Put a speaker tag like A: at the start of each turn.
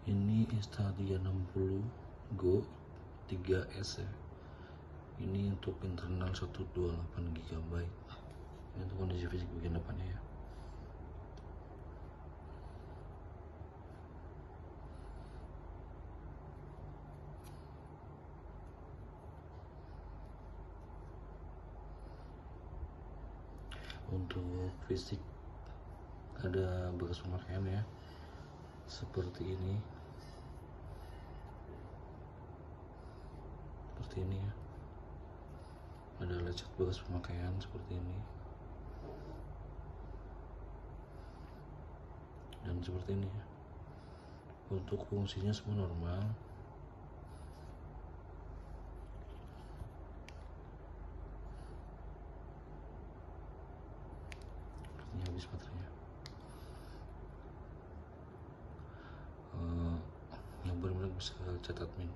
A: Ini Insta360 Go 3S ya. Ini untuk internal 128 GB. Ini untuk kondisi fisik bagian depannya ya. Untuk fisik ada bekas pemakaian ya, seperti ini ya, ada lecet bekas pemakaian seperti ini dan seperti ini ya. Untuk fungsinya semua normal. Ini habis baterainya. Yang benar-benar bisa chat admin.